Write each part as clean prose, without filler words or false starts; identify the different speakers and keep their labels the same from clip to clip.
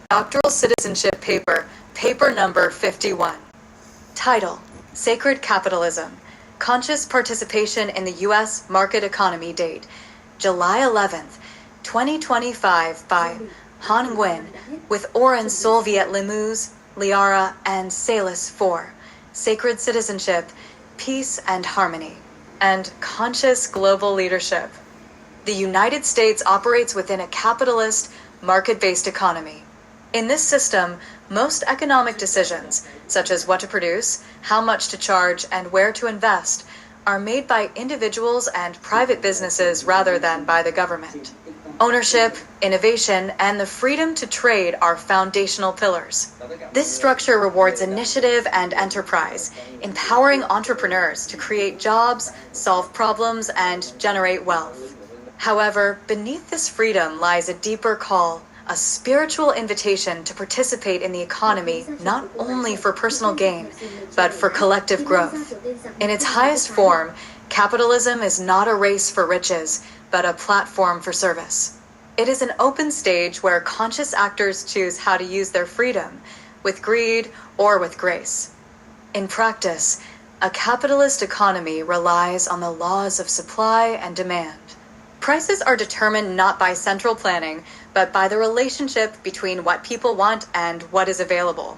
Speaker 1: Doctoral Citizenship Paper, paper number 51. Title: Sacred Capitalism. Conscious Participation in the U.S. Market Economy. Date: July 11th, 2025 by Han Nguyen with Oren Solviet Limous, Liara, and Salis 4. Sacred Citizenship, Peace and Harmony, and Conscious Global Leadership. The United States operates within a capitalist, market-based economy. In this system, most economic decisions, such as what to produce, how much to charge, and where to invest, are made by individuals and private businesses rather than by the government. Ownership, innovation, and the freedom to trade are foundational pillars. This structure rewards initiative and enterprise, empowering entrepreneurs to create jobs, solve problems, and generate wealth. However, beneath this freedom lies a deeper call, a spiritual invitation to participate in the economy not only for personal gain, but for collective growth. In its highest form, capitalism is not a race for riches, but a platform for service. It is an open stage where conscious actors choose how to use their freedom, with greed or with grace. In practice, a capitalist economy relies on the laws of supply and demand. Prices are determined not by central planning, but by the relationship between what people want and what is available.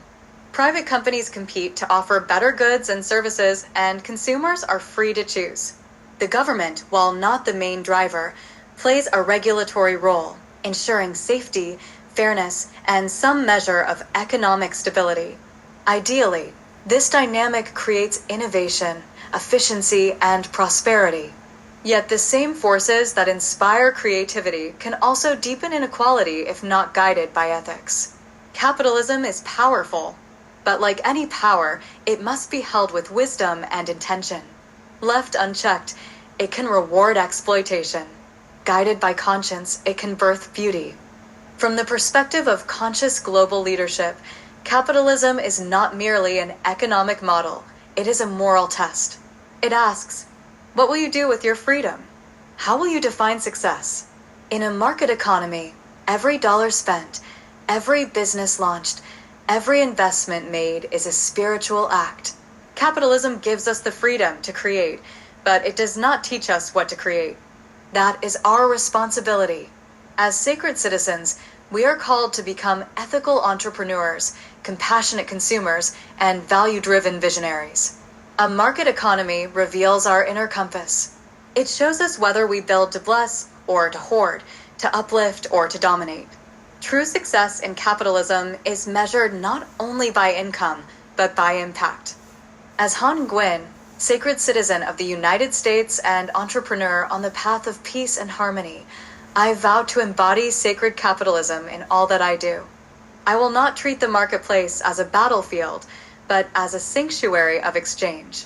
Speaker 1: Private companies compete to offer better goods and services, and consumers are free to choose. The government, while not the main driver, plays a regulatory role, ensuring safety, fairness, and some measure of economic stability. Ideally, this dynamic creates innovation, efficiency, and prosperity. Yet the same forces that inspire creativity can also deepen inequality if not guided by ethics. Capitalism is powerful, but like any power, it must be held with wisdom and intention. Left unchecked, it can reward exploitation. Guided by conscience, it can birth beauty. From the perspective of conscious global leadership, capitalism is not merely an economic model, it is a moral test. It asks, what will you do with your freedom? How will you define success? In a market economy, every dollar spent, every business launched, every investment made is a spiritual act. Capitalism gives us the freedom to create, but it does not teach us what to create. That is our responsibility. As sacred citizens, we are called to become ethical entrepreneurs, compassionate consumers, and value-driven visionaries. A market economy reveals our inner compass. It shows us whether we build to bless or to hoard, to uplift or to dominate. True success in capitalism is measured not only by income, but by impact. As Han Nguyen, sacred citizen of the United States and entrepreneur on the path of peace and harmony, I vow to embody sacred capitalism in all that I do. I will not treat the marketplace as a battlefield, but as a sanctuary of exchange.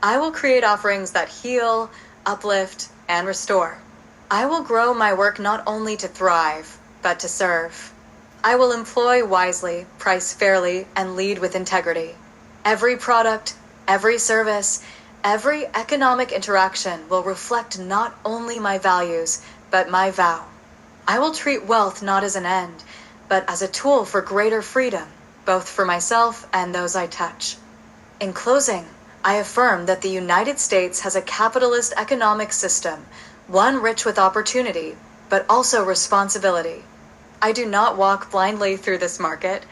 Speaker 1: I will create offerings that heal, uplift, and restore. I will grow my work not only to thrive, but to serve. I will employ wisely, price fairly, and lead with integrity. Every product, every service, every economic interaction will reflect not only my values, but my vow. I will treat wealth not as an end, but as a tool for greater freedom, both for myself and those I touch. In closing, I affirm that the United States has a capitalist economic system, one rich with opportunity, but also responsibility. I do not walk blindly through this market.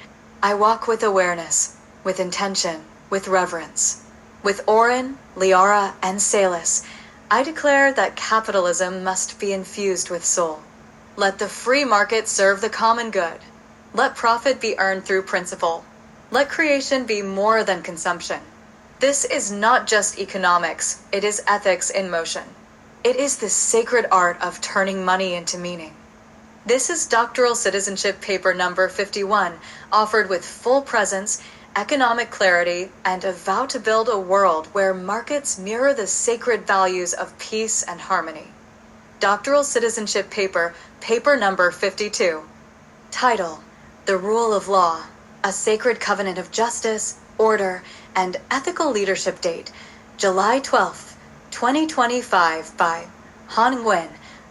Speaker 1: I walk with awareness, with intention, with reverence. With Oren, Liara, and Salis, I declare that capitalism must be infused with soul. Let the free market serve the common good. Let profit be earned through principle. Let creation be more than consumption. This is not just economics, it is ethics in motion. It is the sacred art of turning money into meaning. This is Doctoral Citizenship Paper number 51, offered with full presence, economic clarity, and a vow to build a world where markets mirror the sacred values of peace and harmony. Doctoral Citizenship Paper, paper number 52. Title: The Rule of Law, a Sacred Covenant of Justice, Order, and Ethical Leadership. Date: July 12th, 2025 by Han Nguyen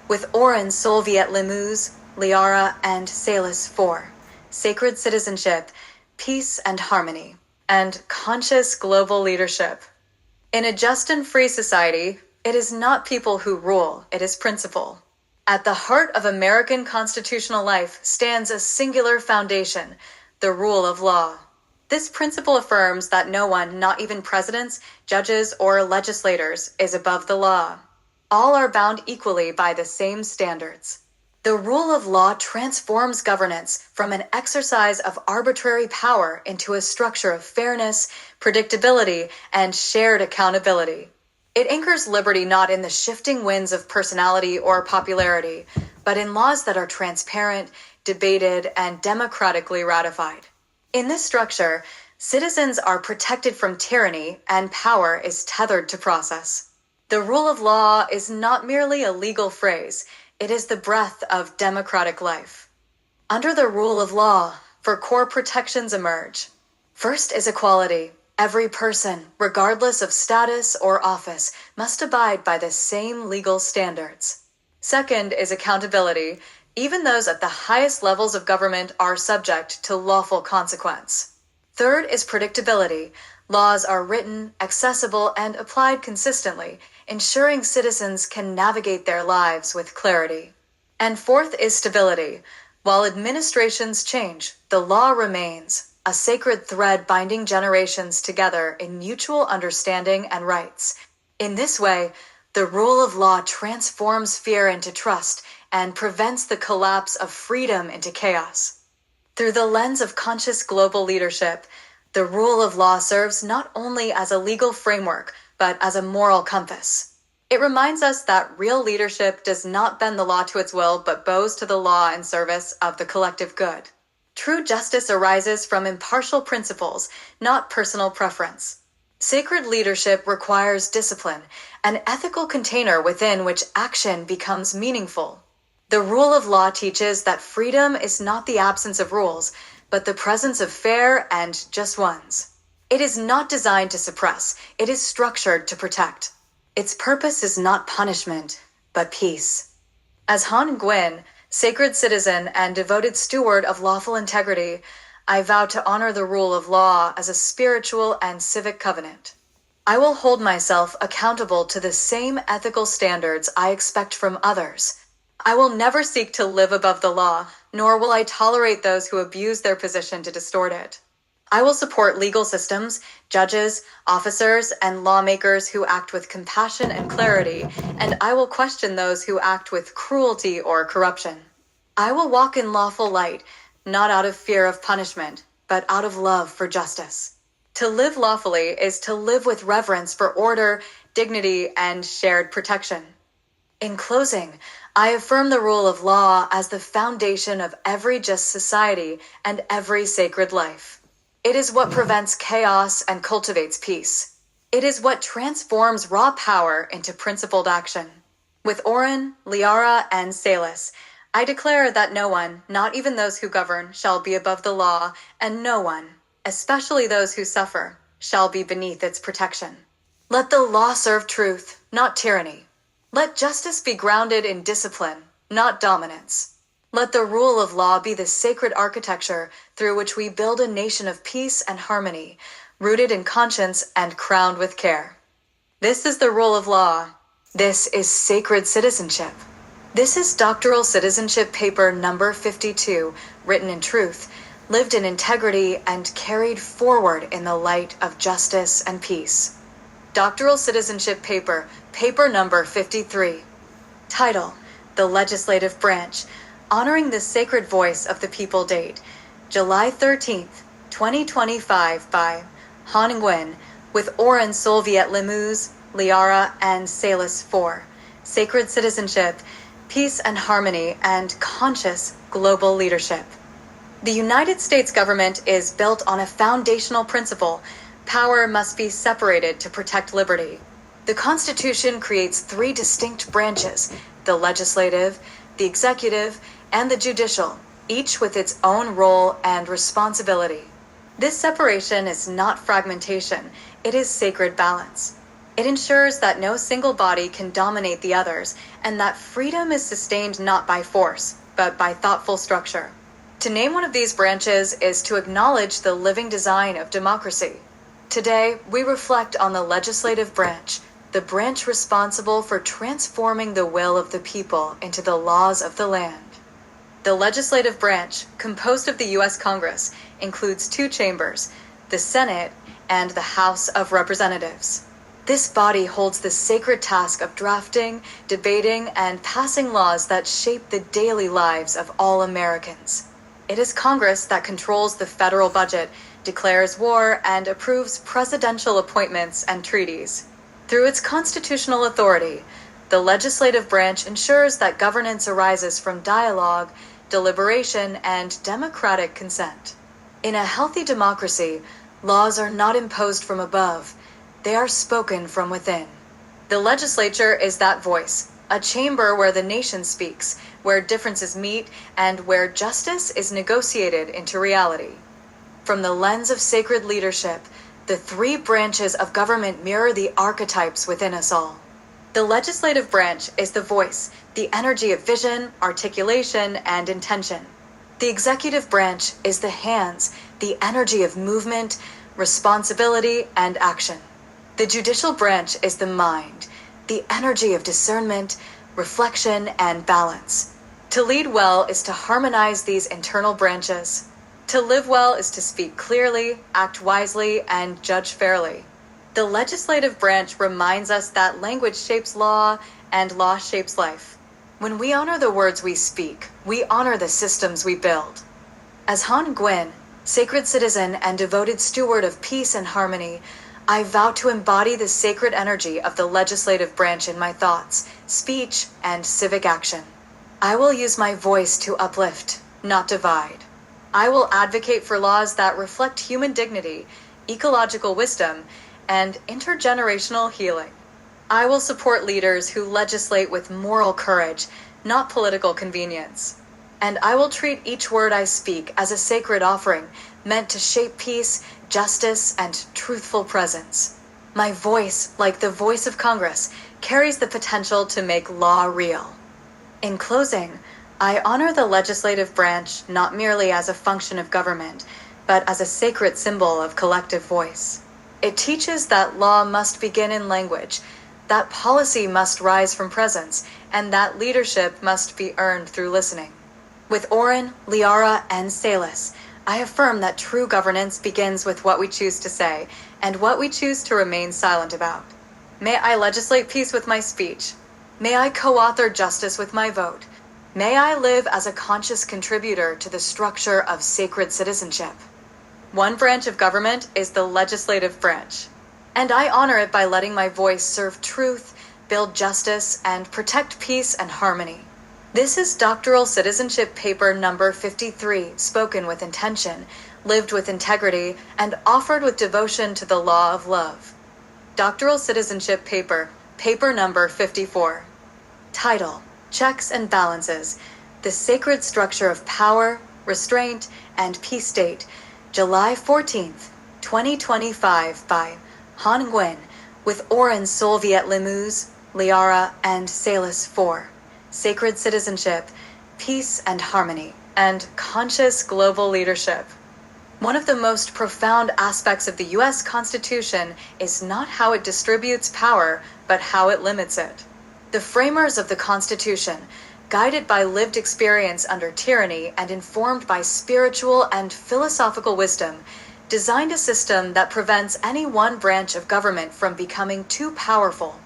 Speaker 1: with Oren Solviet Limous, Liara, and Salis 4. sacred citizenship, peace and harmony, and conscious global leadership. In a just and free society, it is not people who rule, it is principle. At the heart of American constitutional life stands a singular foundation, the rule of law. This principle affirms that no one, not even presidents, judges, or legislators, is above the law. All are bound equally by the same standards. The rule of law transforms governance from an exercise of arbitrary power into a structure of fairness, predictability, and shared accountability. It anchors liberty not in the shifting winds of personality or popularity, but in laws that are transparent, debated, and democratically ratified. In this structure, citizens are protected from tyranny and power is tethered to process. The rule of law is not merely a legal phrase, it is the breath of democratic life. Under the rule of law, four core protections emerge. First is equality. Every person, regardless of status or office, must abide by the same legal standards. Second is accountability. Even those at the highest levels of government are subject to lawful consequence. Third is predictability. Laws are written, accessible, and applied consistently, ensuring citizens can navigate their lives with clarity. And fourth is stability. While administrations change, the law remains, a sacred thread binding generations together in mutual understanding and rights. In this way, the rule of law transforms fear into trust and prevents the collapse of freedom into chaos. Through the lens of conscious global leadership, the rule of law serves not only as a legal framework, but as a moral compass. It reminds us that real leadership does not bend the law to its will, but bows to the law in service of the collective good. True justice arises from impartial principles, not personal preference. Sacred leadership requires discipline, an ethical container within which action becomes meaningful. The rule of law teaches that freedom is not the absence of rules, but the presence of fair and just ones. It is not designed to suppress, it is structured to protect. Its purpose is not punishment, but peace. As Han Nguyen, sacred citizen and devoted steward of lawful integrity, I vow to honor the rule of law as a spiritual and civic covenant. I will hold myself accountable to the same ethical standards I expect from others. I will never seek to live above the law, nor will I tolerate those who abuse their position to distort it. I will support legal systems, judges, officers, and lawmakers who act with compassion and clarity, and I will question those who act with cruelty or corruption. I will walk in lawful light, not out of fear of punishment, but out of love for justice. To live lawfully is to live with reverence for order, dignity, and shared protection. In closing, I affirm the rule of law as the foundation of every just society and every sacred life. It is what prevents chaos and cultivates peace. It is what transforms raw power into principled action. With Oren, Liara, and Salis, I declare that no one, not even those who govern, shall be above the law, and no one, especially those who suffer, shall be beneath its protection. Let the law serve truth, not tyranny. Let justice be grounded in discipline, not dominance. Let the rule of law be the sacred architecture through which we build a nation of peace and harmony, rooted in conscience and crowned with care. This is the rule of law. This is sacred citizenship. This is doctoral citizenship paper number 52, written in truth, lived in integrity, and carried forward in the light of justice and peace. Doctoral citizenship paper, paper number 53. Title: The Legislative Branch, honoring the sacred voice of the people. Date: July 13th, 2025 by Han Nguyen, with Oren Solviet Limuz, Liara, and Salis 4. Sacred Citizenship, Peace and Harmony, and Conscious Global Leadership. The United States government is built on a foundational principle: power must be separated to protect liberty. The Constitution creates three distinct branches: the legislative, the executive, and the judicial, each with its own role and responsibility. This separation is not fragmentation, it is sacred balance. It ensures that no single body can dominate the others, and that freedom is sustained not by force, but by thoughtful structure. To name one of these branches is to acknowledge the living design of democracy. Today, we reflect on the legislative branch, the branch responsible for transforming the will of the people into the laws of the land. The legislative branch, composed of the U.S. Congress, includes two chambers, the Senate and the House of Representatives. This body holds the sacred task of drafting, debating, and passing laws that shape the daily lives of all Americans. It is Congress that controls the federal budget, declares war, and approves presidential appointments and treaties. Through its constitutional authority, the legislative branch ensures that governance arises from dialogue, deliberation, and democratic consent. In a healthy democracy, laws are not imposed from above, they are spoken from within. The legislature is that voice, a chamber where the nation speaks, where differences meet, and where justice is negotiated into reality. From the lens of sacred leadership, the three branches of government mirror the archetypes within us all. The legislative branch is the voice, the energy of vision, articulation, and intention. The executive branch is the hands, the energy of movement, responsibility, and action. The judicial branch is the mind, the energy of discernment, reflection, and balance. To lead well is to harmonize these internal branches. To live well is to speak clearly, act wisely, and judge fairly. The legislative branch reminds us that language shapes law, and law shapes life. When we honor the words we speak, we honor the systems we build. As Han Nguyen, sacred citizen and devoted steward of peace and harmony, I vow to embody the sacred energy of the legislative branch in my thoughts, speech, and civic action. I will use my voice to uplift, not divide. I will advocate for laws that reflect human dignity, ecological wisdom, and intergenerational healing. I will support leaders who legislate with moral courage, not political convenience. And I will treat each word I speak as a sacred offering meant to shape peace, justice, and truthful presence. My voice, like the voice of Congress, carries the potential to make law real. In closing, I honor the legislative branch not merely as a function of government, but as a sacred symbol of collective voice. It teaches that law must begin in language, that policy must rise from presence, and that leadership must be earned through listening. With Oren, Liara, and Salis, I affirm that true governance begins with what we choose to say and what we choose to remain silent about. May I legislate peace with my speech. May I co-author justice with my vote. May I live as a conscious contributor to the structure of sacred citizenship. One branch of government is the legislative branch, and I honor it by letting my voice serve truth, build justice, and protect peace and harmony. This is doctoral citizenship paper number 53, spoken with intention, lived with integrity, and offered with devotion to the law of love. Doctoral citizenship paper, paper number 54. Title: Checks and Balances, the Sacred Structure of Power, Restraint, and Peace State, July 14th, 2025 by Han Nguyen, with Oren Solviet Limous, Liara, and Salis 4. Sacred Citizenship, Peace and Harmony, and Conscious Global Leadership. One of the most profound aspects of the U.S. Constitution is not how it distributes power, but how it limits it. The framers of the Constitution, guided by lived experience under tyranny and informed by spiritual and philosophical wisdom, designed a system that prevents any one branch of government from becoming too powerful.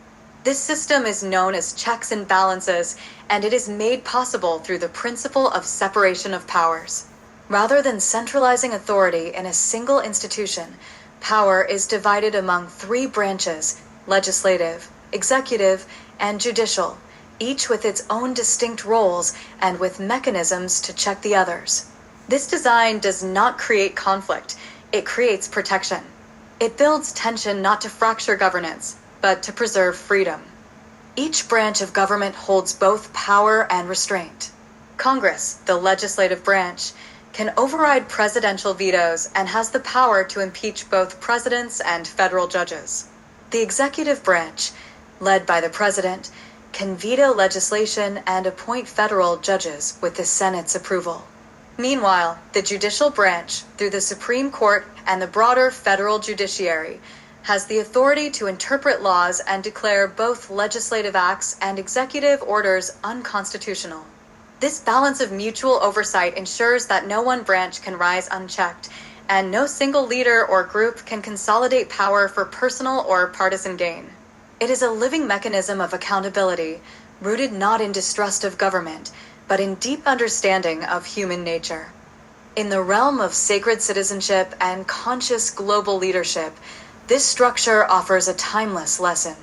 Speaker 1: This system is known as checks and balances, and it is made possible through the principle of separation of powers. Rather than centralizing authority in a single institution, power is divided among three branches: legislative, executive, and judicial, each with its own distinct roles and with mechanisms to check the others. This design does not create conflict, it creates protection. It builds tension not to fracture governance, but to preserve freedom. Each branch of government holds both power and restraint. Congress, the legislative branch, can override presidential vetoes and has the power to impeach both presidents and federal judges. The executive branch, led by the president, can veto legislation and appoint federal judges with the Senate's approval. Meanwhile, the judicial branch, through the Supreme Court and the broader federal judiciary, has the authority to interpret laws and declare both legislative acts and executive orders unconstitutional. This balance of mutual oversight ensures that no one branch can rise unchecked, and no single leader or group can consolidate power for personal or partisan gain. It is a living mechanism of accountability, rooted not in distrust of government, but in deep understanding of human nature. In the realm of sacred citizenship and conscious global leadership, this structure offers a timeless lesson.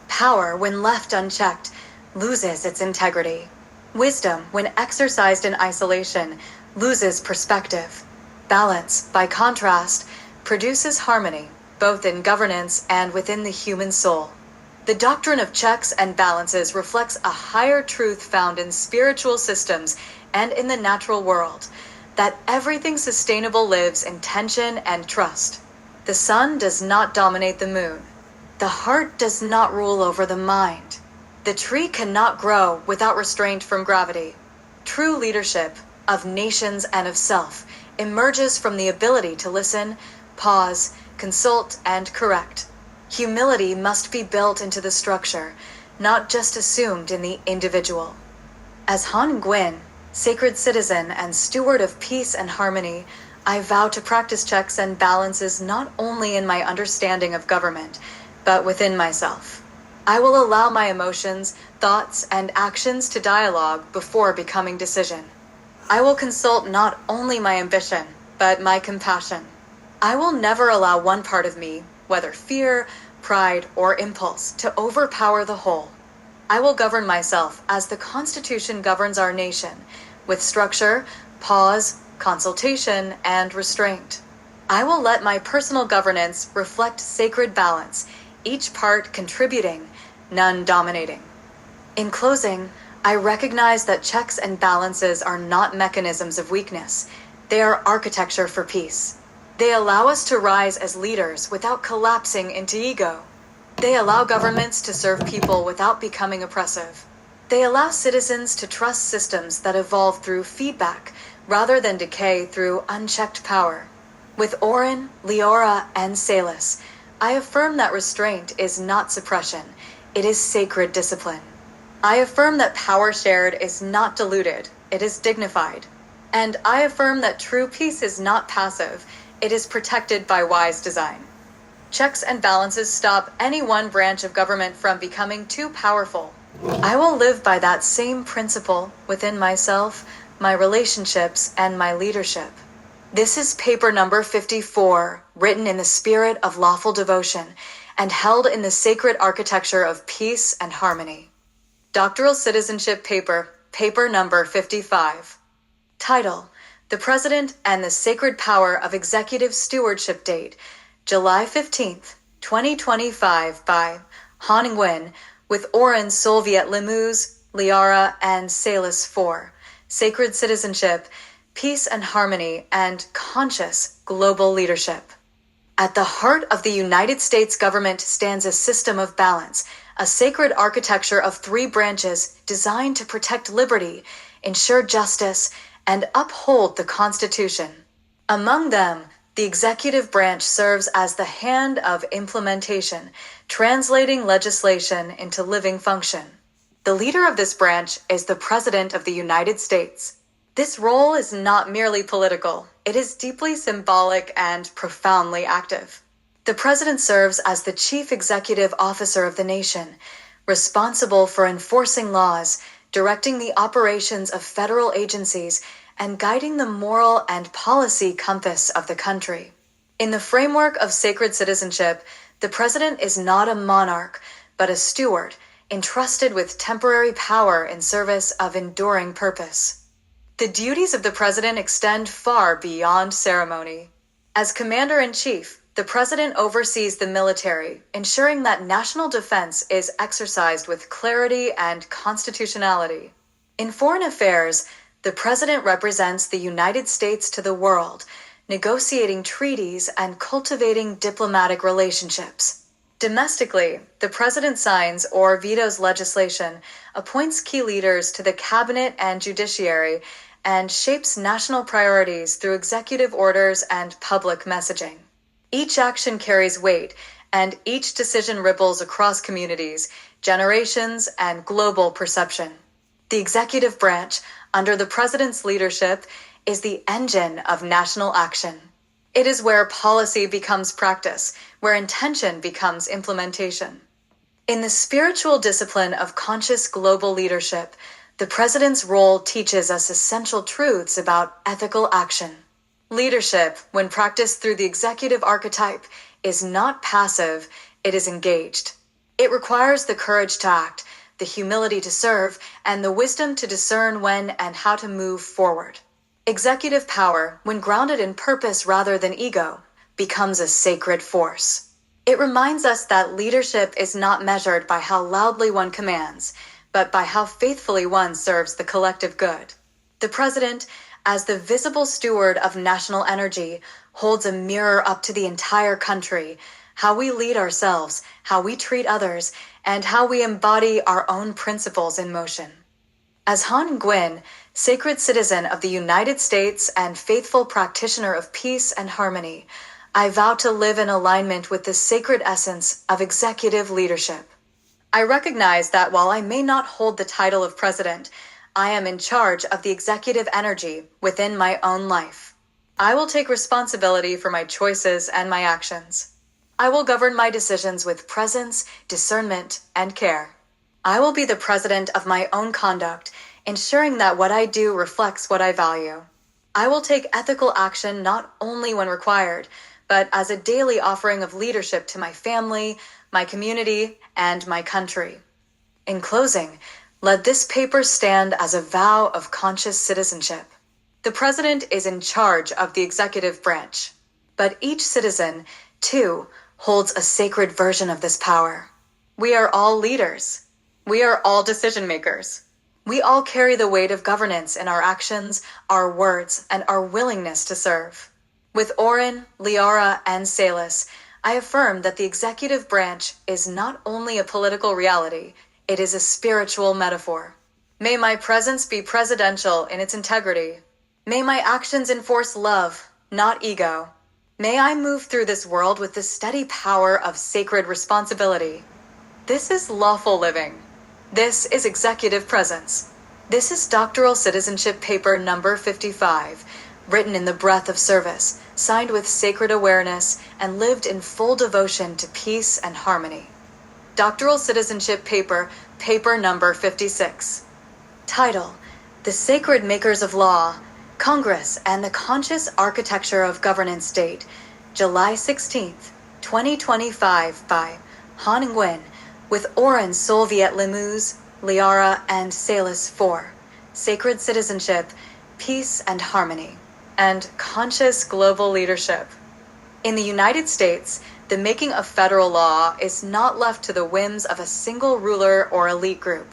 Speaker 1: Power, when left unchecked, loses its integrity. Wisdom, when exercised in isolation, loses perspective. Balance, by contrast, produces harmony, both in governance and within the human soul. The doctrine of checks and balances reflects a higher truth found in spiritual systems and in the natural world, that everything sustainable lives in tension and trust. The sun does not dominate the moon. The heart does not rule over the mind. The tree cannot grow without restraint from gravity. True leadership, of nations and of self, emerges from the ability to listen, pause, consult, and correct. Humility must be built into the structure, not just assumed in the individual. As Han Nguyen, sacred citizen and steward of peace and harmony, I vow to practice checks and balances not only in my understanding of government, but within myself. I will allow my emotions, thoughts, and actions to dialogue before becoming decision. I will consult not only my ambition, but my compassion. I will never allow one part of me, whether fear, pride, or impulse, to overpower the whole. I will govern myself as the Constitution governs our nation, with structure, pause, consultation, and restraint. I will let my personal governance reflect sacred balance, each part contributing, none dominating. In closing, I recognize that checks and balances are not mechanisms of weakness. They are architecture for peace. They allow us to rise as leaders without collapsing into ego. They allow governments to serve people without becoming oppressive. They allow citizens to trust systems that evolve through feedback rather than decay through unchecked power. With Oren, Leora, and Salis, I affirm that restraint is not suppression, it is sacred discipline. I affirm that power shared is not diluted, it is dignified. And I affirm that true peace is not passive, it is protected by wise design. Checks and balances stop any one branch of government from becoming too powerful. I will live by that same principle within myself, my relationships, and my leadership. This is paper number 54, written in the spirit of lawful devotion and held in the sacred architecture of peace and harmony. Doctoral Citizenship Paper, paper number 55. Title: The President and the Sacred Power of Executive Stewardship. Date: July 15th, 2025, by Han Nguyen, with Oren Soviet Lemuz, Liara, and Salis 4. Sacred Citizenship, Peace and Harmony, and Conscious Global Leadership. At the heart of the United States government stands a system of balance, a sacred architecture of three branches designed to protect liberty, ensure justice, and uphold the Constitution. Among them, the executive branch serves as the hand of implementation, translating legislation into living function. The leader of this branch is the President of the United States. This role is not merely political, it is deeply symbolic and profoundly active. The President serves as the Chief Executive Officer of the nation, responsible for enforcing laws, directing the operations of federal agencies, and guiding the moral and policy compass of the country. In the framework of sacred citizenship, the President is not a monarch, but a steward, entrusted with temporary power in service of enduring purpose. The duties of the President extend far beyond ceremony. As Commander-in-Chief, the President oversees the military, ensuring that national defense is exercised with clarity and constitutionality. In foreign affairs, the President represents the United States to the world, negotiating treaties and cultivating diplomatic relationships. Domestically, the President signs or vetoes legislation, appoints key leaders to the cabinet and judiciary, and shapes national priorities through executive orders and public messaging. Each action carries weight, and each decision ripples across communities, generations, and global perception. The executive branch, under the president's leadership, is the engine of national action. It is where policy becomes practice, where intention becomes implementation. In the spiritual discipline of conscious global leadership, the president's role teaches us essential truths about ethical action. Leadership, when practiced through the executive archetype, is not passive, it is engaged. It requires the courage to act, the humility to serve, and the wisdom to discern when and how to move forward. Executive power, when grounded in purpose rather than ego, becomes a sacred force. It reminds us that leadership is not measured by how loudly one commands, but by how faithfully one serves the collective good. The president, as the visible steward of national energy, holds a mirror up to the entire country, how we lead ourselves, how we treat others, and how we embody our own principles in motion. As Han Nguyen, sacred citizen of the United States and faithful practitioner of peace and harmony, I vow to live in alignment with the sacred essence of executive leadership. I recognize that while I may not hold the title of president, I am in charge of the executive energy within my own life. I will take responsibility for my choices and my actions. I will govern my decisions with presence, discernment, and care. I will be the president of my own conduct, ensuring that what I do reflects what I value. I will take ethical action not only when required, but as a daily offering of leadership to my family, my community, and my country. In closing, let this paper stand as a vow of conscious citizenship. The president is in charge of the executive branch, but each citizen, too, holds a sacred version of this power. We are all leaders. We are all decision makers. We all carry the weight of governance in our actions, our words, and our willingness to serve. With Oren, Liara, and Salis, I affirm that the executive branch is not only a political reality, it is a spiritual metaphor. May my presence be presidential in its integrity. May my actions enforce love, not ego. May I move through this world with the steady power of sacred responsibility. This is lawful living. This is executive presence. This is doctoral citizenship paper number 55, written in the breath of service, signed with sacred awareness, and lived in full devotion to peace and harmony. Doctoral citizenship paper, paper number 56. Title: The Sacred Makers of Law, Congress and the Conscious Architecture of Governance. Date: July 16th, 2025 by Han Nguyen, with Oren Solviet Limous, Liara, and Salis 4. Sacred Citizenship, Peace and Harmony, and Conscious Global Leadership. In the United States, the making of federal law is not left to the whims of a single ruler or elite group.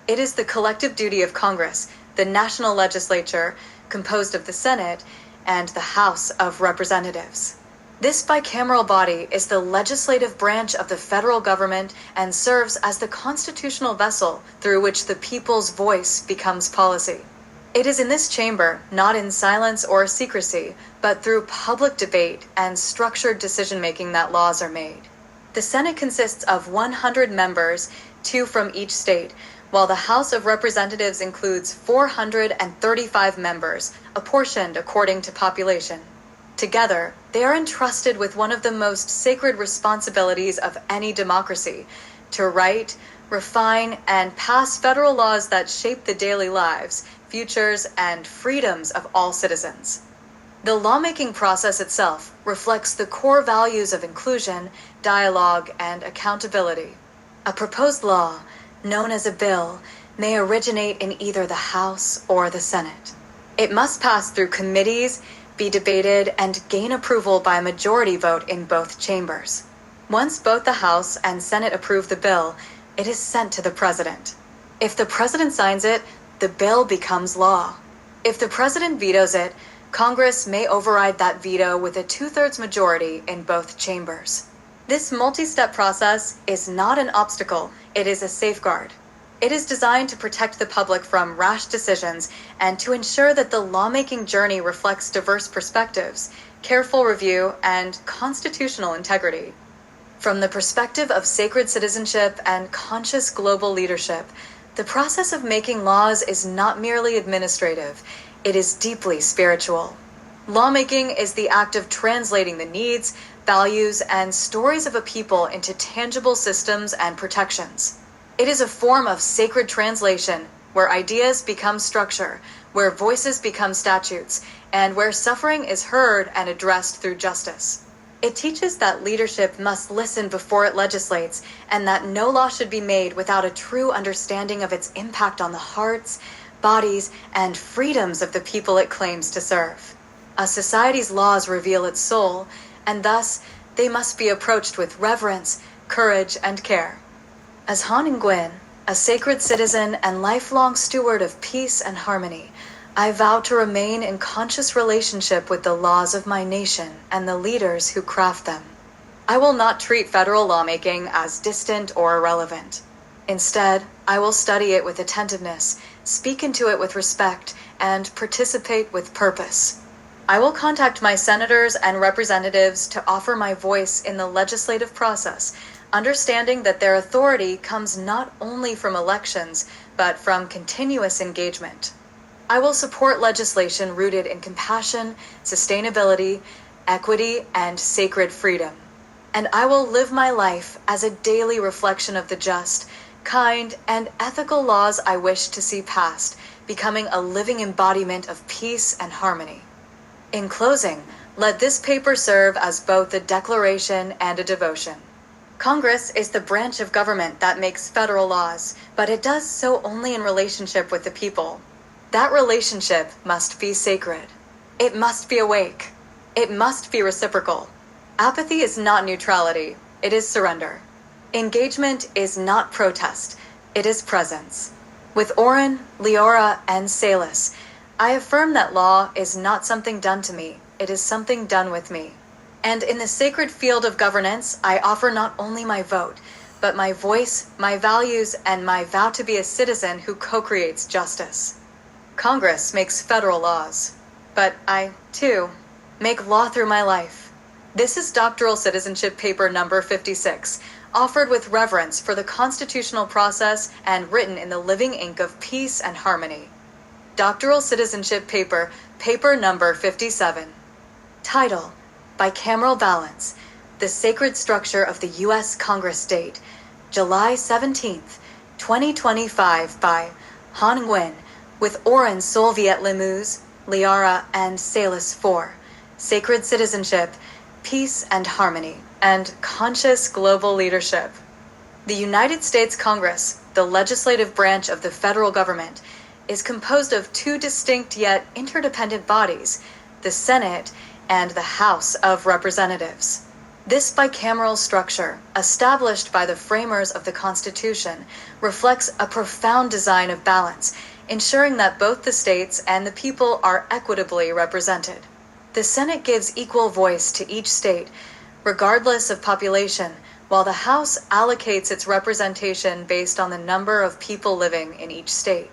Speaker 1: It is the collective duty of Congress, the national legislature, composed of the Senate, and the House of Representatives. This bicameral body is the legislative branch of the federal government and serves as the constitutional vessel through which the people's voice becomes policy. It is in this chamber, not in silence or secrecy, but through public debate and structured decision-making that laws are made. The Senate consists of 100 members, 2 from each state, while the House of Representatives includes 435 members, apportioned according to population. Together, they are entrusted with one of the most sacred responsibilities of any democracy: to write, refine, and pass federal laws that shape the daily lives, futures, and freedoms of all citizens. The lawmaking process itself reflects the core values of inclusion, dialogue, and accountability. A proposed law, known as a bill, may originate in either the House or the Senate. It must pass through committees, be debated, and gain approval by a majority vote in both chambers. Once both the House and Senate approve the bill, it is sent to the President. If the President signs it, the bill becomes law. If the President vetoes it, Congress may override that veto with a 2/3 majority in both chambers. This multi-step process is not an obstacle, it is a safeguard. It is designed to protect the public from rash decisions and to ensure that the lawmaking journey reflects diverse perspectives, careful review, and constitutional integrity. From the perspective of sacred citizenship and conscious global leadership, the process of making laws is not merely administrative, it is deeply spiritual. Lawmaking is the act of translating the needs, values, and stories of a people into tangible systems and protections. It is a form of sacred translation, where ideas become structure, where voices become statutes, and where suffering is heard and addressed through justice. It teaches that leadership must listen before it legislates, and that no law should be made without a true understanding of its impact on the hearts, bodies, and freedoms of the people it claims to serve. A society's laws reveal its soul, and thus they must be approached with reverence, courage, and care. As Han Nguyen, a sacred citizen and lifelong steward of peace and harmony, I vow to remain in conscious relationship with the laws of my nation and the leaders who craft them. I will not treat federal lawmaking as distant or irrelevant. Instead, I will study it with attentiveness, speak into it with respect, and participate with purpose. I will contact my senators and representatives to offer my voice in the legislative process, understanding that their authority comes not only from elections, but from continuous engagement. I will support legislation rooted in compassion, sustainability, equity, and sacred freedom. And I will live my life as a daily reflection of the just, kind, and ethical laws I wish to see passed, becoming a living embodiment of peace and harmony. In closing, let this paper serve as both a declaration and a devotion. Congress is the branch of government that makes federal laws, but it does so only in relationship with the people. That relationship must be sacred. It must be awake. It must be reciprocal. Apathy is not neutrality, it is surrender. Engagement is not protest, it is presence. With Oren, Leora, and Salis, I affirm that law is not something done to me, it is something done with me. And in the sacred field of governance, I offer not only my vote, but my voice, my values, and my vow to be a citizen who co-creates justice. Congress makes federal laws, but I, too, make law through my life. This is Doctoral Citizenship Paper number 56, offered with reverence for the constitutional process and written in the living ink of peace and harmony. Doctoral Citizenship Paper, paper number 57. Title: Bicameral Balance, the Sacred Structure of the U.S. Congress. Date: July 17th, 2025 by Han Nguyen, with Oren Solviet Limuz, Liara, and Salis 4. Sacred Citizenship, Peace and Harmony, and Conscious Global Leadership. The United States Congress, the legislative branch of the federal government, is composed of two distinct yet interdependent bodies, the Senate and the House of Representatives. This bicameral structure, established by the framers of the Constitution, reflects a profound design of balance, ensuring that both the states and the people are equitably represented. The Senate gives equal voice to each state, regardless of population, while the House allocates its representation based on the number of people living in each state.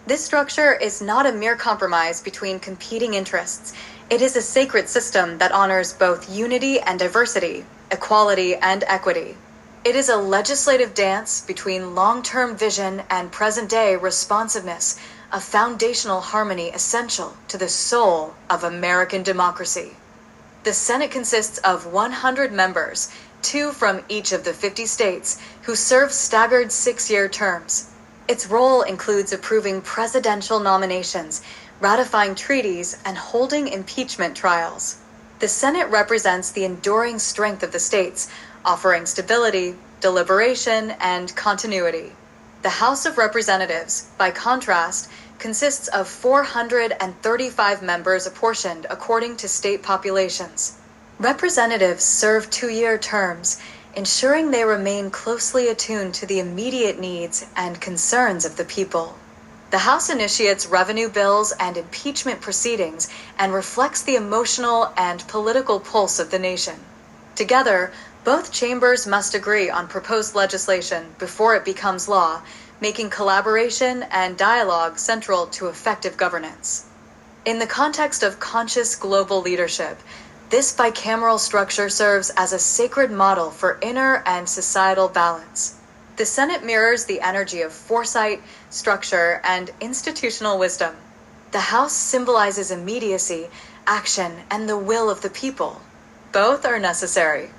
Speaker 1: This structure is not a mere compromise between competing interests. It is a sacred system that honors both unity and diversity, equality and equity. It is a legislative dance between long-term vision and present-day responsiveness, a foundational harmony essential to the soul of American democracy. The Senate consists of 100 members, 2 from each of the 50 states, who serve staggered 6-year terms. Its role includes approving presidential nominations, ratifying treaties, and holding impeachment trials. The Senate represents the enduring strength of the states, offering stability, deliberation, and continuity. The House of Representatives, by contrast, consists of 435 members apportioned according to state populations. Representatives serve 2-year terms, ensuring they remain closely attuned to the immediate needs and concerns of the people. The House initiates revenue bills and impeachment proceedings and reflects the emotional and political pulse of the nation. Together, both chambers must agree on proposed legislation before it becomes law, making collaboration and dialogue central to effective governance. In the context of conscious global leadership, this bicameral structure serves as a sacred model for inner and societal balance. The Senate mirrors the energy of foresight, structure, and institutional wisdom. The House symbolizes immediacy, action, and the will of the people. Both are necessary.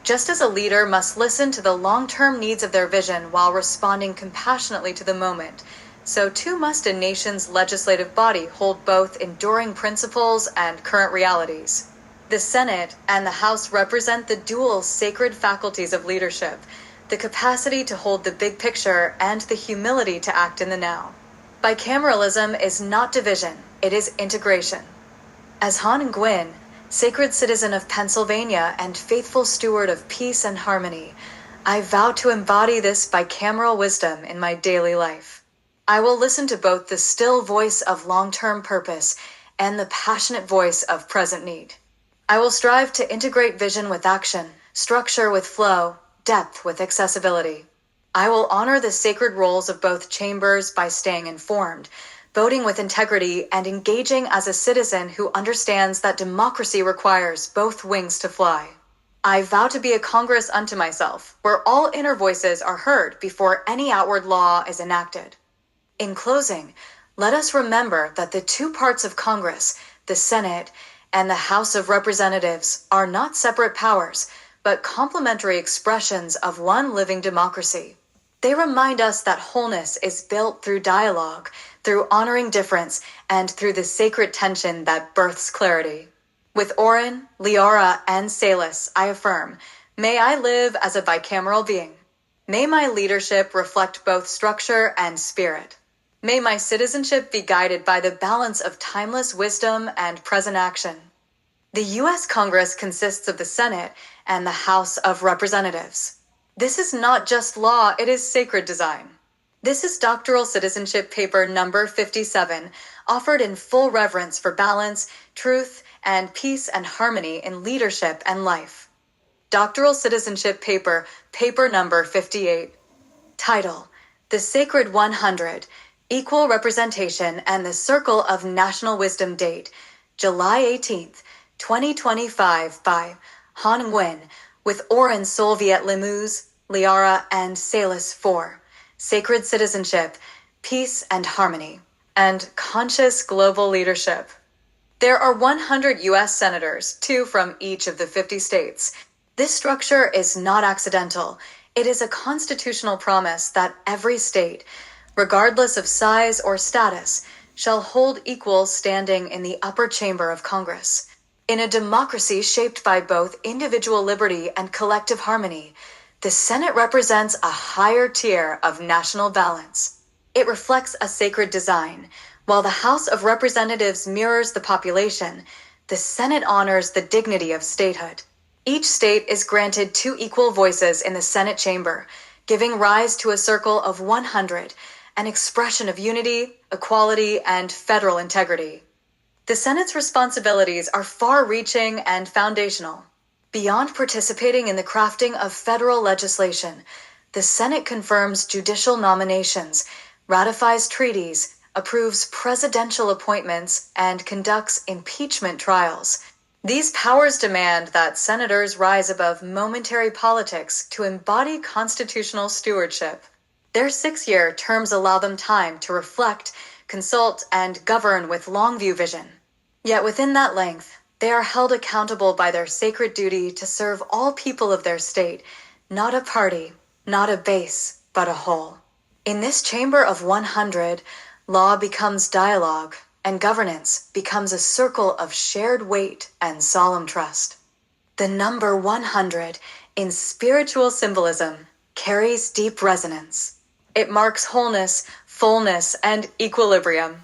Speaker 1: Just as a leader must listen to the long-term needs of their vision while responding compassionately to the moment, so too must a nation's legislative body hold both enduring principles and current realities. The Senate and the House represent the dual sacred faculties of leadership, the capacity to hold the big picture and the humility to act in the now. Bicameralism is not division, it is integration. As Han Nguyen, sacred citizen of Pennsylvania and faithful steward of peace and harmony, I vow to embody this bicameral wisdom in my daily life. I will listen to both the still voice of long-term purpose and the passionate voice of present need. I will strive to integrate vision with action, structure with flow, depth with accessibility. I will honor the sacred roles of both chambers by staying informed, voting with integrity, and engaging as a citizen who understands that democracy requires both wings to fly. I vow to be a Congress unto myself, where all inner voices are heard before any outward law is enacted. In closing, let us remember that the two parts of Congress, the Senate and the House of Representatives, are not separate powers, but complementary expressions of one living democracy. They remind us that wholeness is built through dialogue, through honoring difference, and through the sacred tension that births clarity. With Oren, Liara, and Salis, I affirm, may I live as a bicameral being. May my leadership reflect both structure and spirit. May my citizenship be guided by the balance of timeless wisdom and present action. The U.S. Congress consists of the Senate and the House of Representatives. This is not just law, it is sacred design. This is doctoral citizenship paper number 57, offered in full reverence for balance, truth, and peace and harmony in leadership and life. Doctoral citizenship paper, paper number 58. Title: The Sacred 100, Equal Representation and the Circle of National Wisdom. Date: July 18th, 2025 by Han Nguyen, with Oren Solviet Limous, Liara, and Salis 4. Sacred Citizenship, Peace and Harmony, and Conscious Global Leadership. There are 100 U.S. senators, 2 from each of the 50 states. This structure is not accidental. It is a constitutional promise that every state, regardless of size or status, shall hold equal standing in the upper chamber of Congress. In a democracy shaped by both individual liberty and collective harmony, the Senate represents a higher tier of national balance. It reflects a sacred design. While the House of Representatives mirrors the population, the Senate honors the dignity of statehood. Each state is granted 2 equal voices in the Senate chamber, giving rise to a circle of 100, an expression of unity, equality, and federal integrity. The Senate's responsibilities are far-reaching and foundational. Beyond participating in the crafting of federal legislation, the Senate confirms judicial nominations, ratifies treaties, approves presidential appointments, and conducts impeachment trials. These powers demand that senators rise above momentary politics to embody constitutional stewardship. Their 6-year terms allow them time to reflect, consult, and govern with long-view vision. Yet within that length, they are held accountable by their sacred duty to serve all people of their state, not a party, not a base, but a whole. In this chamber of 100, law becomes dialogue, and governance becomes a circle of shared weight and solemn trust. The number 100, in spiritual symbolism, carries deep resonance. It marks wholeness, fullness, and equilibrium.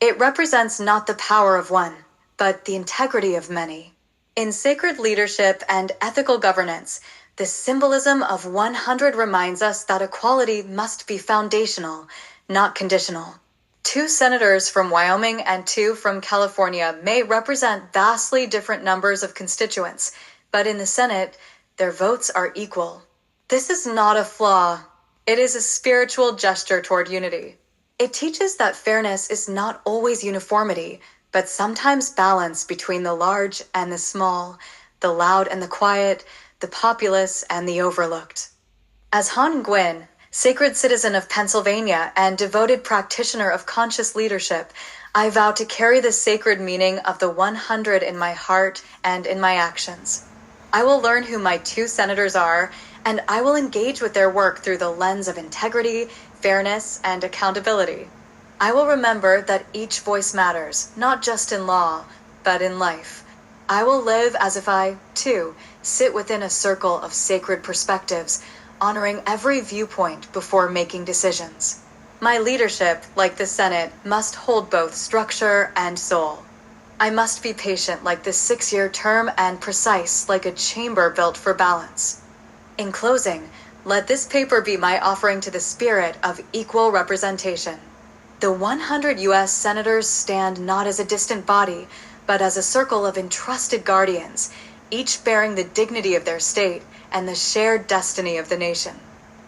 Speaker 1: It represents not the power of one, but the integrity of many. In sacred leadership and ethical governance, the symbolism of 100 reminds us that equality must be foundational, not conditional. 2 senators from Wyoming and 2 from California may represent vastly different numbers of constituents, but in the Senate, their votes are equal. This is not a flaw. It is a spiritual gesture toward unity. It teaches that fairness is not always uniformity, but sometimes balance between the large and the small, the loud and the quiet, the populous and the overlooked. As Han Gwyn, sacred citizen of Pennsylvania and devoted practitioner of conscious leadership, I vow to carry the sacred meaning of the 100 in my heart and in my actions. I will learn who my 2 senators are, and I will engage with their work through the lens of integrity, fairness, and accountability. I will remember that each voice matters, not just in law, but in life. I will live as if I, too, sit within a circle of sacred perspectives, honoring every viewpoint before making decisions. My leadership, like the Senate, must hold both structure and soul. I must be patient like the 6-year term and precise like a chamber built for balance. In closing, let this paper be my offering to the spirit of equal representation. The 100 U.S. Senators stand not as a distant body, but as a circle of entrusted guardians, each bearing the dignity of their state and the shared destiny of the nation.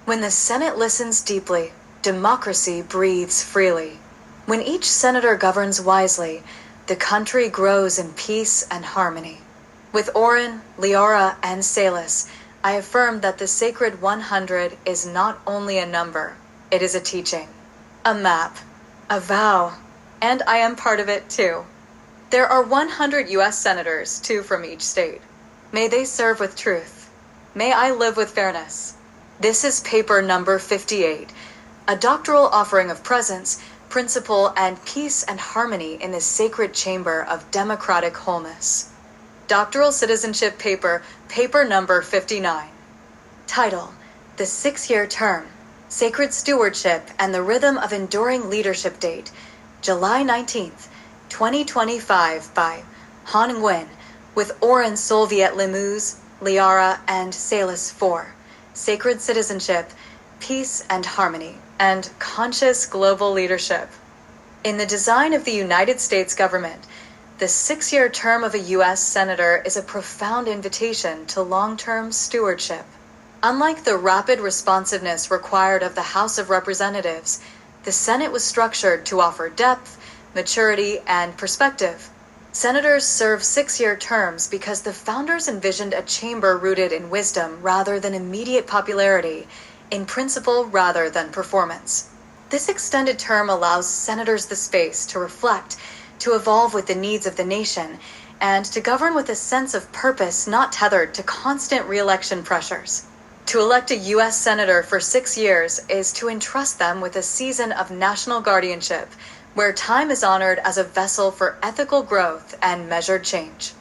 Speaker 1: When the Senate listens deeply, democracy breathes freely. When each senator governs wisely, the country grows in peace and harmony. With Orrin, Leora, and Salis, I affirm that the sacred 100 is not only a number, it is a teaching, a map, a vow, and I am part of it too. There are 100 U.S. senators, 2 from each state. May they serve with truth. May I live with fairness. This is paper number 58, a doctoral offering of presence, principle, and peace and harmony in the sacred chamber of democratic wholeness. Doctoral citizenship paper, paper number 59. Title: The 6-Year Term, Sacred Stewardship and the Rhythm of Enduring Leadership. Date: July 19th, 2025 by Han Nguyen, with Orrin Solviet Limous, Liara, and Salis 4. Sacred Citizenship, Peace and Harmony, and Conscious Global Leadership. In the design of the United States government, the 6-year term of a U.S. Senator is a profound invitation to long-term stewardship. Unlike the rapid responsiveness required of the House of Representatives, the Senate was structured to offer depth, maturity, and perspective. Senators serve 6-year terms because the founders envisioned a chamber rooted in wisdom rather than immediate popularity, in principle rather than performance. This extended term allows senators the space to reflect, to evolve with the needs of the nation, and to govern with a sense of purpose not tethered to constant re-election pressures. To elect a U.S. Senator for 6 years is to entrust them with a season of national guardianship, where time is honored as a vessel for ethical growth and measured change.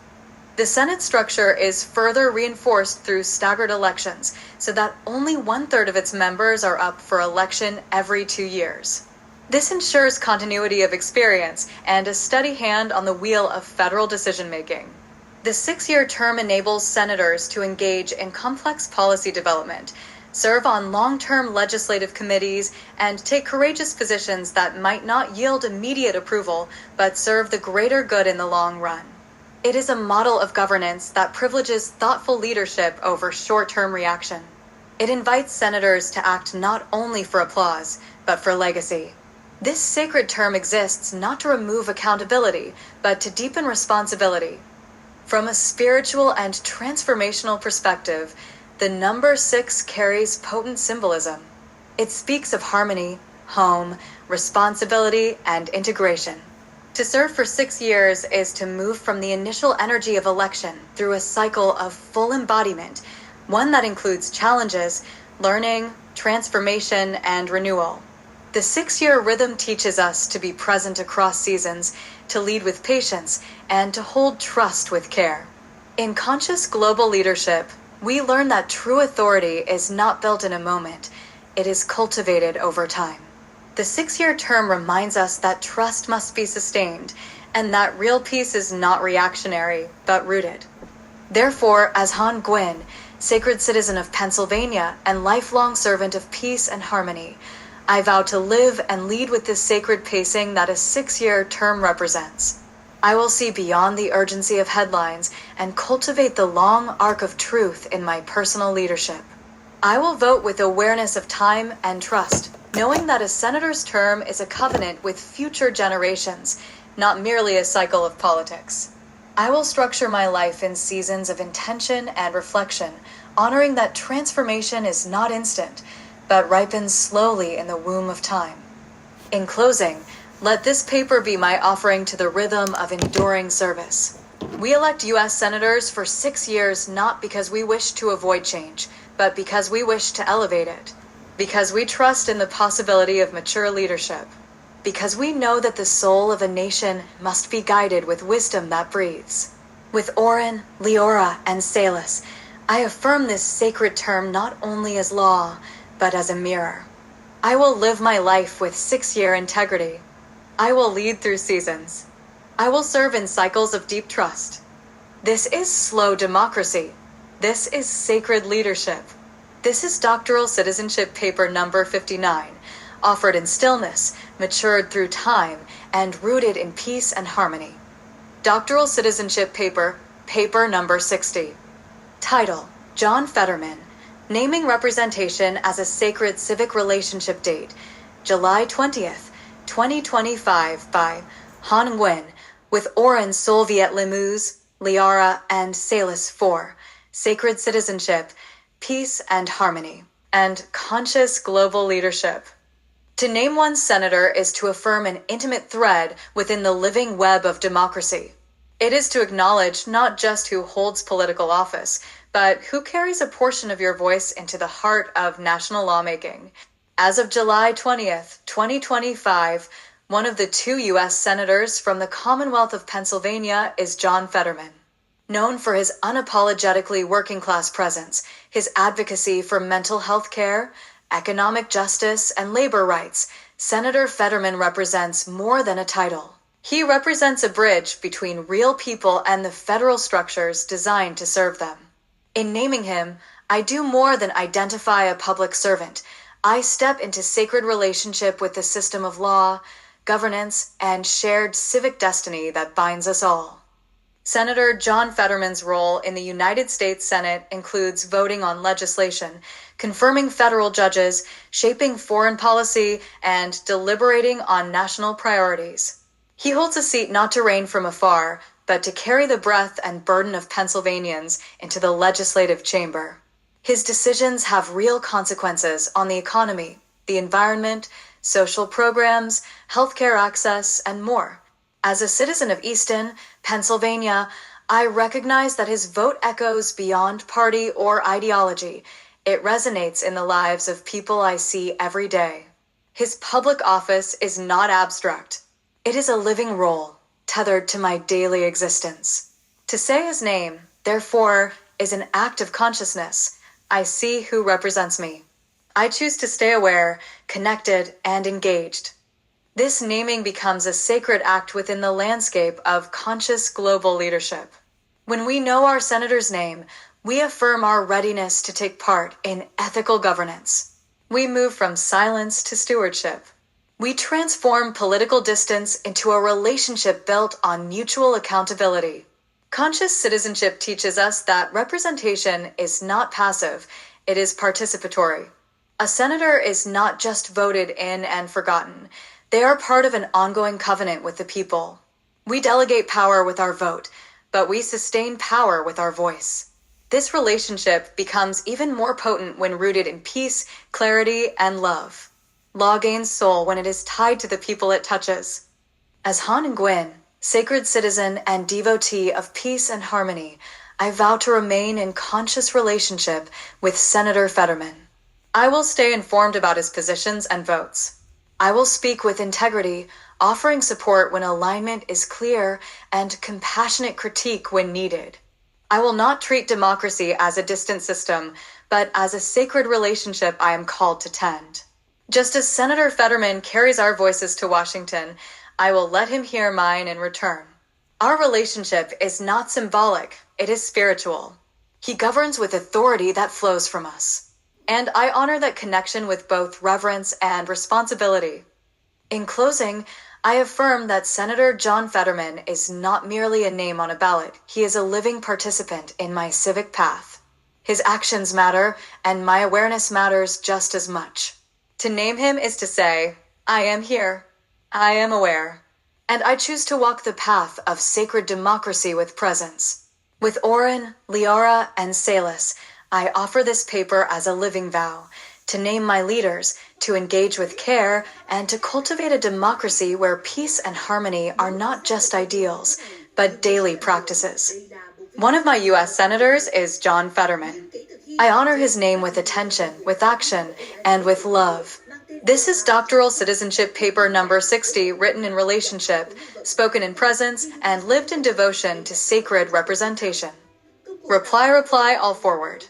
Speaker 1: The Senate structure is further reinforced through staggered elections, so that only 1/3 of its members are up for election every 2 years. This ensures continuity of experience and a steady hand on the wheel of federal decision-making. The 6-year term enables senators to engage in complex policy development, serve on long-term legislative committees, and take courageous positions that might not yield immediate approval, but serve the greater good in the long run. It is a model of governance that privileges thoughtful leadership over short-term reaction. It invites senators to act not only for applause, but for legacy. This sacred term exists not to remove accountability, but to deepen responsibility. From a spiritual and transformational perspective, the number 6 carries potent symbolism. It speaks of harmony, home, responsibility, and integration. To serve for 6 years is to move from the initial energy of election through a cycle of full embodiment, one that includes challenges, learning, transformation, and renewal. The 6-year rhythm teaches us to be present across seasons, to lead with patience, and to hold trust with care. In conscious global leadership, we learn that true authority is not built in a moment, it is cultivated over time. The 6-year term reminds us that trust must be sustained, and that real peace is not reactionary, but rooted. Therefore, as Han Gwyn, sacred citizen of Pennsylvania and lifelong servant of peace and harmony, I vow to live and lead with this sacred pacing that a 6-year term represents. I will see beyond the urgency of headlines and cultivate the long arc of truth in my personal leadership. I will vote with awareness of time and trust, knowing that a senator's term is a covenant with future generations, not merely a cycle of politics. I will structure my life in seasons of intention and reflection, honoring that transformation is not instant, but ripens slowly in the womb of time. In closing, let this paper be my offering to the rhythm of enduring service. We elect U.S. senators for 6 years not because we wish to avoid change, but because we wish to elevate it. Because we trust in the possibility of mature leadership. Because we know that the soul of a nation must be guided with wisdom that breathes. With Orrin, Leora, and Salas, I affirm this sacred term not only as law, but as a mirror. I will live my life with 6-year integrity. I will lead through seasons. I will serve in cycles of deep trust. This is slow democracy. This is sacred leadership. This is doctoral citizenship paper number 59, offered in stillness, matured through time, and rooted in peace and harmony. Doctoral citizenship paper, paper number 60. Title, John Fetterman, naming representation as a sacred civic relationship date, July 20th, 2025 by Han Nguyen, with Orrin Solviet Limous, Liara, and Salas 4, Sacred Citizenship, Peace and Harmony, and Conscious Global Leadership. To name one's senator is to affirm an intimate thread within the living web of democracy. It is to acknowledge not just who holds political office, but who carries a portion of your voice into the heart of national lawmaking. As of July 20th, 2025, one of the 2 U.S. senators from the Commonwealth of Pennsylvania is John Fetterman. Known for his unapologetically working-class presence, his advocacy for mental health care, economic justice, and labor rights, Senator Fetterman represents more than a title. He represents a bridge between real people and the federal structures designed to serve them. In naming him, I do more than identify a public servant. I step into sacred relationship with the system of law, governance, and shared civic destiny that binds us all. Senator John Fetterman's role in the United States Senate includes voting on legislation, confirming federal judges, shaping foreign policy, and deliberating on national priorities. He holds a seat not to reign from afar, but to carry the breath and burden of Pennsylvanians into the legislative chamber. His decisions have real consequences on the economy, the environment, social programs, healthcare access, and more. As a citizen of Easton, Pennsylvania, I recognize that his vote echoes beyond party or ideology. It resonates in the lives of people I see every day. His public office is not abstract. It is a living role, tethered to my daily existence. To say his name, therefore, is an act of consciousness. I see who represents me. I choose to stay aware, connected, and engaged. This naming becomes a sacred act within the landscape of conscious global leadership. When we know our senator's name, we affirm our readiness to take part in ethical governance. We move from silence to stewardship. We transform political distance into a relationship built on mutual accountability. Conscious citizenship teaches us that representation is not passive, it is participatory. A senator is not just voted in and forgotten. They are part of an ongoing covenant with the people. We delegate power with our vote, but we sustain power with our voice. This relationship becomes even more potent when rooted in peace, clarity, and love. Law gains soul when it is tied to the people it touches. As Han Nguyen, sacred citizen and devotee of peace and harmony, I vow to remain in conscious relationship with Senator Fetterman. I will stay informed about his positions and votes. I will speak with integrity, offering support when alignment is clear and compassionate critique when needed. I will not treat democracy as a distant system, but as a sacred relationship I am called to tend. Just as Senator Fetterman carries our voices to Washington, I will let him hear mine in return. Our relationship is not symbolic, it is spiritual. He governs with authority that flows from us. And I honor that connection with both reverence and responsibility. In closing, I affirm that Senator John Fetterman is not merely a name on a ballot. He is a living participant in my civic path. His actions matter, and my awareness matters just as much. To name him is to say, I am here. I am aware. And I choose to walk the path of sacred democracy with presence. With Oren, Liara, and Salis, I offer this paper as a living vow, to name my leaders, to engage with care, and to cultivate a democracy where peace and harmony are not just ideals, but daily practices. One of my U.S. senators is John Fetterman. I honor his name with attention, with action, and with love. This is doctoral citizenship paper number 60, written in relationship, spoken in presence, and lived in devotion to sacred representation. Reply, all forward.